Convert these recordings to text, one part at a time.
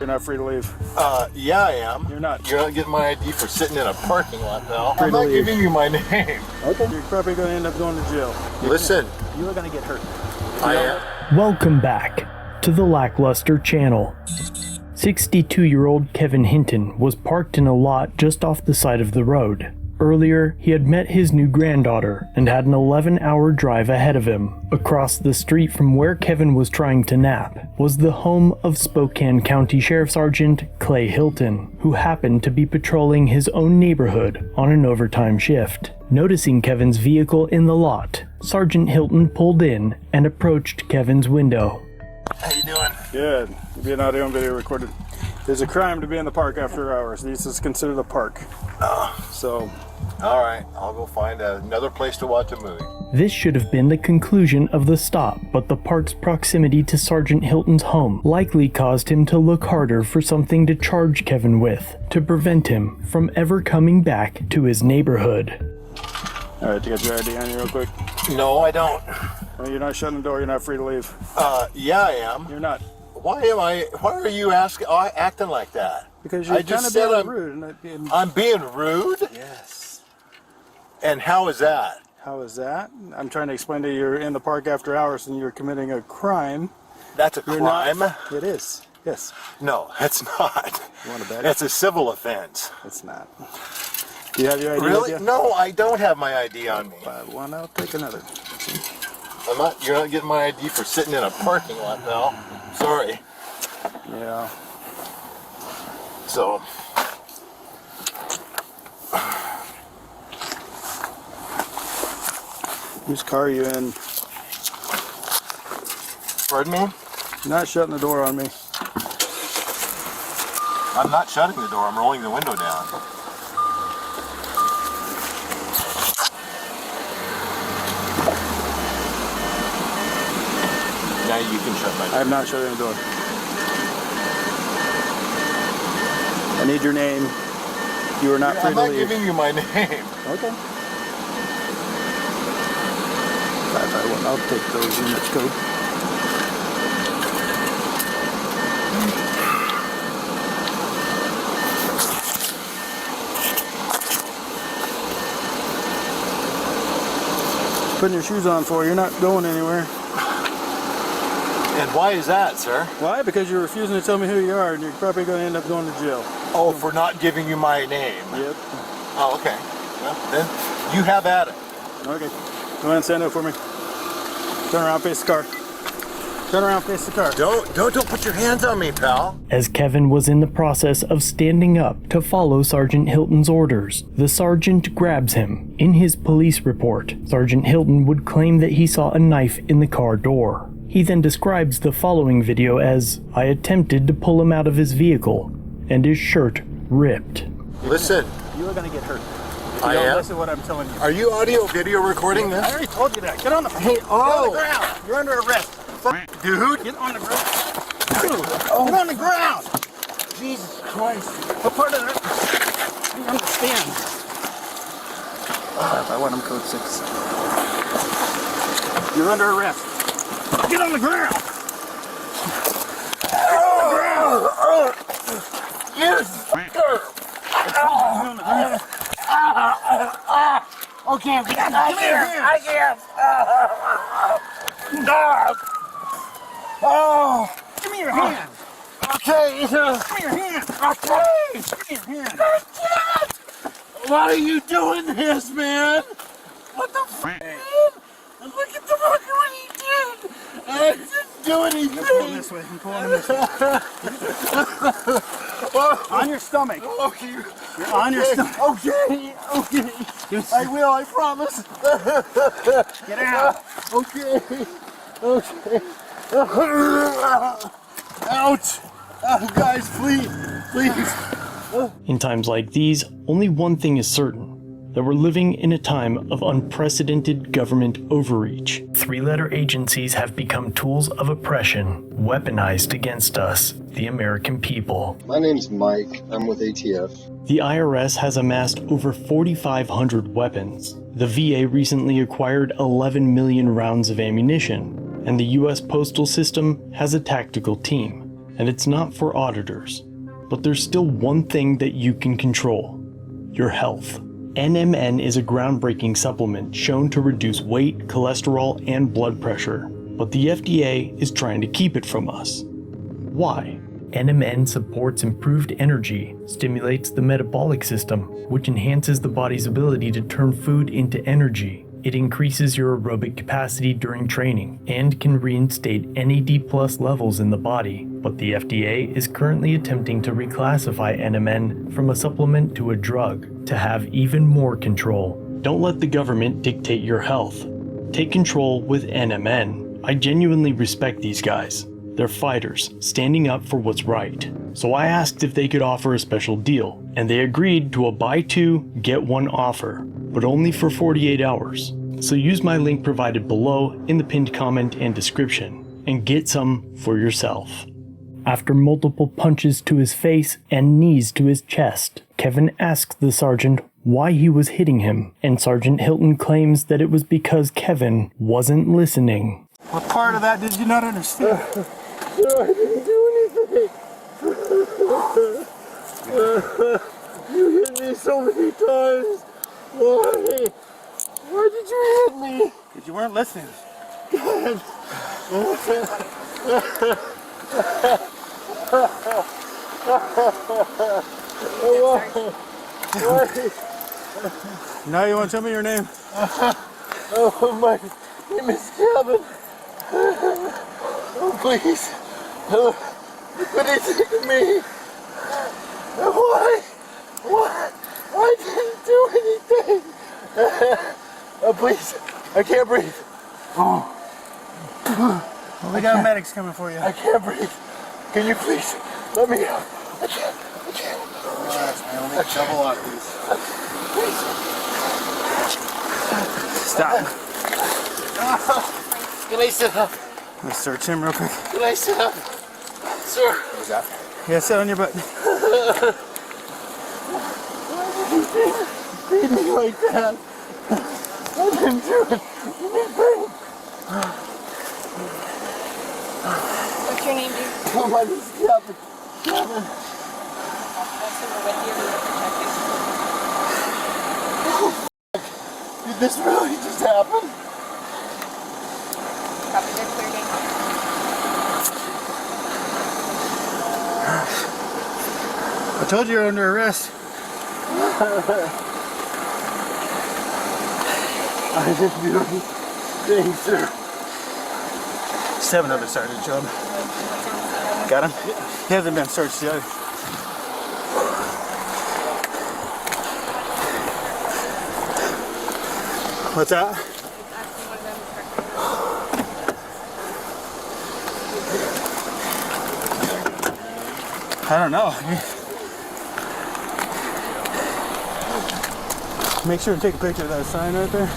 You're not free to leave. Yeah, I am. You're not. You're not getting my ID for sitting in a parking lot, pal. Free I'm to not leave. giving you my name. Okay. You're probably going to end up going to jail. Listen, You are going to get hurt. I am. Welcome back to the LackLuster channel. 62-year-old Kevin Hinton was parked in a lot just off the side of the road. Earlier, he had met his new granddaughter and had an 11-hour drive ahead of him. Across the street from where Kevin was trying to nap was the home of Spokane County Sheriff Sergeant Clay Hilton, who happened to be patrolling his own neighborhood on an overtime shift. Noticing Kevin's vehicle in the lot, Sergeant Hilton pulled in and approached Kevin's window. How you doing? Good. You're being audio and video recorded. There's a crime to be in the park after hours. This is considered a park. So... All right, I'll go find another place to watch a movie. This should have been the conclusion of the stop, but the park's proximity to Sergeant Hilton's home likely caused him to look harder for something to charge Kevin with, to prevent him from ever coming back to his neighborhood. All right, you got your ID on you real quick? No, I don't. Well, you're not shutting the door. You're not free to leave. Yeah, I am. You're not. Why are you acting like that? Because you're kind of being rude. I'm being rude? Yes. And how is that? How is that? I'm trying to explain to you you're in the park after hours and you're committing a crime. That's a You're crime? not. It is. Yes. No, it's not. You want to bet? It's a civil offense. It's not. Do you have your ID Really? with you? No, I don't have my ID on me. One, I'll take another. You're not getting my ID for sitting in a parking lot, pal. Sorry. Yeah. So... Whose car are you in? Pardon me? You're not shutting the door on me. I'm not shutting the door, I'm rolling the window down. Now you can shut my door. I am not shutting the door. I need your name. You are not free I'm to not leave. giving you my name. Okay. 551. I'll take those units code. Putting your shoes on for you. You're not going anywhere. And why is that, sir? Why? Because you're refusing to tell me who you are, and you're probably going to end up going to jail. Oh, for not giving you my name. Yep. Oh, okay. Well, then you have at it. Okay. Go ahead and stand up for me. Turn around, face the car. Turn around, face the car. Don't put your hands on me, pal. As Kevin was in the process of standing up to follow Sergeant Hilton's orders, the sergeant grabs him. In his police report, Sergeant Hilton would claim that he saw a knife in the car door. He then describes the following video as, "I attempted to pull him out of his vehicle, and his shirt ripped." Listen. You are going to get hurt. I Don't am? listen to what I'm telling you. Are you audio video recording this? I already told you that. Get on the Hey, Get on the ground. You're under arrest. Dude. Get on the ground. Dude, get on the ground. Jesus Christ. What part of that? You understand. I want him code 6. You're under arrest. Get on the ground. Get on the ground. You fucker. Okay, I can't. Oh. Give me your hand. Okay. Give me your hand. Okay. Give me your hand. Why are you doing this, man? What the f***? Look at the fucker what he did. I didn't do anything. I'm pulling this way. I'm pulling him this way. On your stomach. Okay. You're on your stomach. Okay. I will, I promise. Get out. Okay. Ouch. Oh, guys, please. In times like these, only one thing is certain: that we're living in a time of unprecedented government overreach. Three-letter agencies have become tools of oppression, weaponized against us, the American people. My name's Mike. I'm with ATF. The IRS has amassed over 4,500 weapons. The VA recently acquired 11 million rounds of ammunition, and the US postal system has a tactical team. and it's not for auditors. But there's still one thing that you can control: your health. NMN is a groundbreaking supplement shown to reduce weight, cholesterol, and blood pressure, but the FDA is trying to keep it from us. Why? NMN supports improved energy, stimulates the metabolic system, which enhances the body's ability to turn food into energy. It increases your aerobic capacity during training, and can reinstate NAD+ levels in the body, but the FDA is currently attempting to reclassify NMN from a supplement to a drug to have even more control. Don't let the government dictate your health. Take control with NMN. I genuinely respect these guys. They're fighters, standing up for what's right. So I asked if they could offer a special deal, and they agreed to a buy two, get one offer, but only for 48 hours. So use my link provided below in the pinned comment and description, and get some for yourself. After multiple punches to his face and knees to his chest, Kevin asks the sergeant why he was hitting him, and Sergeant Hilton claims that it was because Kevin wasn't listening. What part of that did you not understand? I didn't do anything. You hit me so many times. Why? Why did you hit me? Because you weren't listening. God. Why? Now you want to tell me your name? Oh, my name is Kevin. Oh, please. What did he think of me? Why? Why? I didn't do anything. Oh, please. I can't breathe. Oh. We got medics coming for you. I can't breathe. Can you please let me out? I can't. Relax, man. We'll make double lock these. Stop. Can I sit up? Let's search him real quick. Can I sit up? Sir. What was that? Yeah, sit on your butt. Beat me like that. I didn't do it. Anything. What's your name, dude? Oh, my name's Kevin. Kevin. That's who we're with you. Did this really just happen? Copy that clear name. I told you you're under arrest. I didn't do anything, sir. Just have another sergeant job. Got him? He hasn't been searched yet. What's that? I don't know. Make sure to take a picture of that sign right there.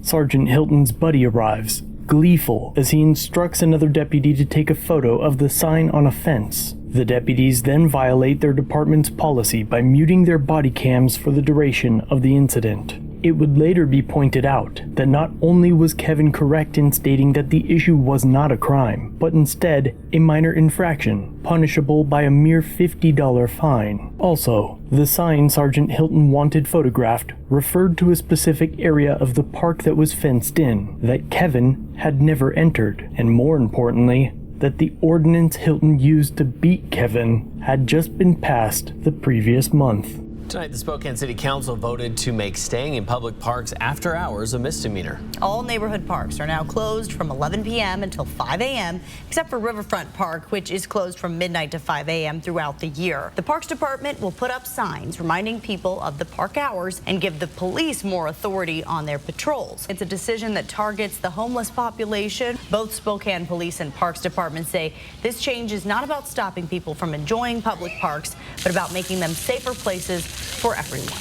Sergeant Hilton's buddy arrives, gleeful as he instructs another deputy to take a photo of the sign on a fence. The deputies then violate their department's policy by muting their body cams for the duration of the incident. It would later be pointed out that not only was Kevin correct in stating that the issue was not a crime, but instead a minor infraction, punishable by a mere $50 fine. Also, the sign Sergeant Hilton wanted photographed referred to a specific area of the park that was fenced in, that Kevin had never entered, and more importantly, that the ordinance Hilton used to beat Kevin had just been passed the previous month. Tonight, the Spokane City Council voted to make staying in public parks after hours a misdemeanor. All neighborhood parks are now closed from 11 p.m. until 5 a.m., except for Riverfront Park, which is closed from midnight to 5 a.m. throughout the year. The Parks Department will put up signs reminding people of the park hours and give the police more authority on their patrols. It's a decision that targets the homeless population. Both Spokane Police and Parks Department say this change is not about stopping people from enjoying public parks, but about making them safer places for everyone.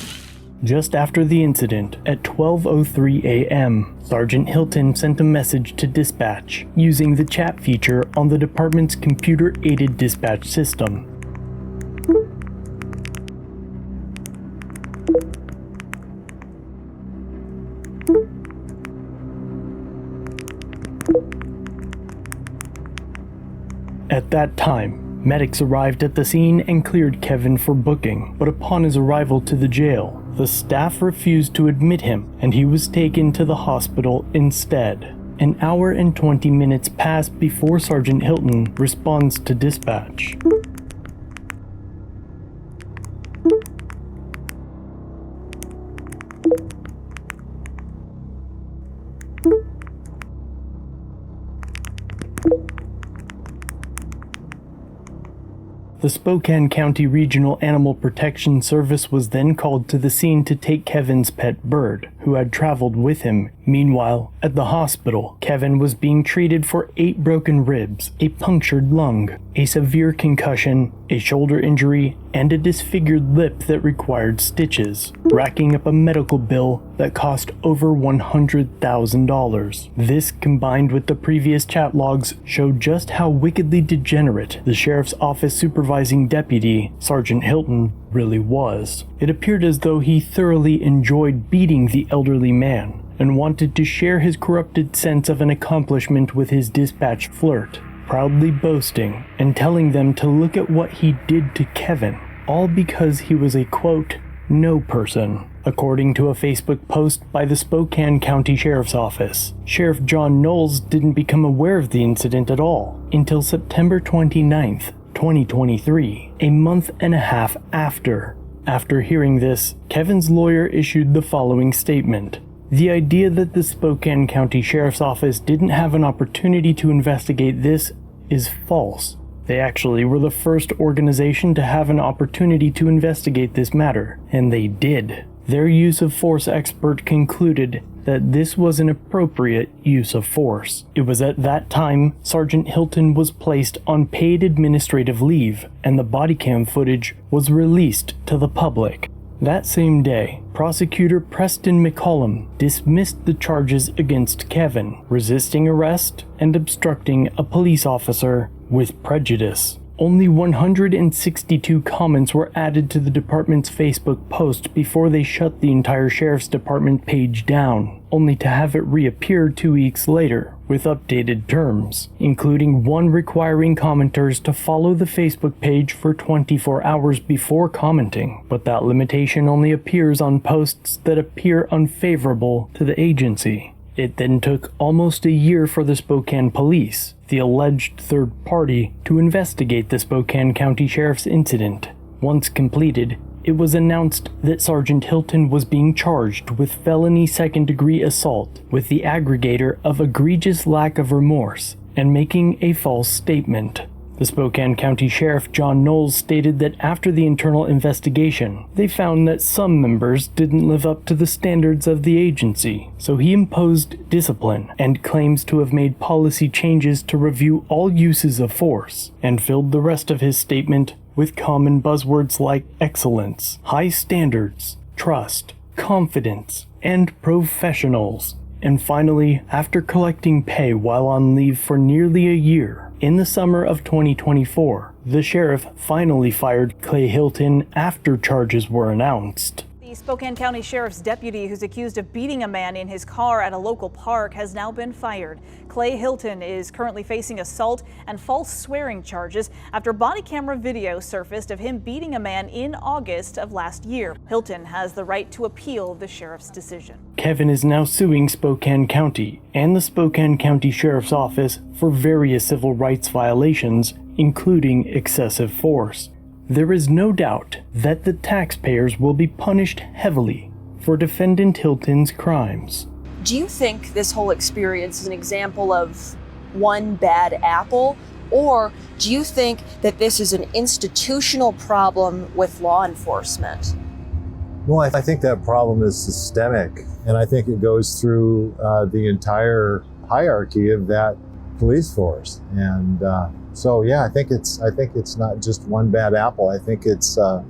Just after the incident, at 12:03 a.m., Sergeant Hilton sent a message to dispatch using the chat feature on the department's computer-aided dispatch system. At that time, Medics arrived at the scene and cleared Kevin for booking, but upon his arrival to the jail, the staff refused to admit him and he was taken to the hospital instead. An hour and 20 minutes pass before Sergeant Hilton responds to dispatch. The Spokane County Regional Animal Protection Service was then called to the scene to take Kevin's pet bird, who had traveled with him. Meanwhile, at the hospital, Kevin was being treated for 8 broken ribs, a punctured lung, a severe concussion, a shoulder injury, and a disfigured lip that required stitches, racking up a medical bill that cost over $100,000. This, combined with the previous chat logs, showed just how wickedly degenerate the sheriff's office supervising deputy, Sergeant Hilton, really was. It appeared as though he thoroughly enjoyed beating the elderly man and wanted to share his corrupted sense of an accomplishment with his dispatch flirt, proudly boasting and telling them to look at what he did to Kevin, all because he was a, quote, no person. According to a Facebook post by the Spokane County Sheriff's Office, Sheriff John Nowels didn't become aware of the incident at all until September 29th, 2023, a month and a half after. After hearing this, Kevin's lawyer issued the following statement. The idea that the Spokane County Sheriff's Office didn't have an opportunity to investigate this is false. They actually were the first organization to have an opportunity to investigate this matter, and they did. Their use of force expert concluded that this was an appropriate use of force. It was at that time Sergeant Hilton was placed on paid administrative leave, and the body cam footage was released to the public. That same day, prosecutor Preston McCollum dismissed the charges against Kevin, resisting arrest and obstructing a police officer with prejudice. Only 162 comments were added to the department's Facebook post before they shut the entire sheriff's department page down, only to have it reappear 2 weeks later with updated terms, including one requiring commenters to follow the Facebook page for 24 hours before commenting. But that limitation only appears on posts that appear unfavorable to the agency. It then took almost a year for the Spokane Police, the alleged third party, to investigate the Spokane County Sheriff's incident. Once completed, it was announced that Sergeant Hilton was being charged with felony second-degree assault with the aggregator of egregious lack of remorse and making a false statement. The Spokane County Sheriff John Nowels stated that after the internal investigation, they found that some members didn't live up to the standards of the agency, so he imposed discipline and claims to have made policy changes to review all uses of force, and filled the rest of his statement with common buzzwords like excellence, high standards, trust, confidence, and professionals. And finally, after collecting pay while on leave for nearly a year, in the summer of 2024, the sheriff finally fired Clay Hilton after charges were announced. The Spokane County Sheriff's deputy who's accused of beating a man in his car at a local park has now been fired. Clay Hilton is currently facing assault and false swearing charges after body camera video surfaced of him beating a man in August of last year. Hilton has the right to appeal the sheriff's decision. Kevin is now suing Spokane County and the Spokane County Sheriff's Office for various civil rights violations, including excessive force. There is no doubt that the taxpayers will be punished heavily for defendant Hilton's crimes. Do you think this whole experience is an example of one bad apple, or do you think that this is an institutional problem with law enforcement? Well, I think that problem is systemic, and I think it goes through the entire hierarchy of that police force. And so, yeah, I think it's not just one bad apple. I think it's a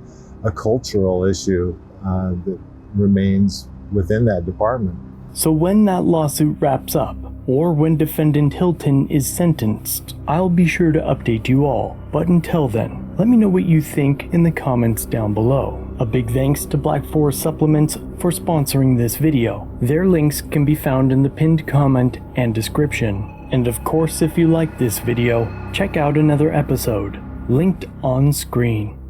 cultural issue that remains within that department. So when that lawsuit wraps up, or when defendant Hilton is sentenced, I'll be sure to update you all. But until then, let me know what you think in the comments down below. A big thanks to Black Forest Supplements for sponsoring this video. Their links can be found in the pinned comment and description. And of course, if you like this video, check out another episode. linked on screen.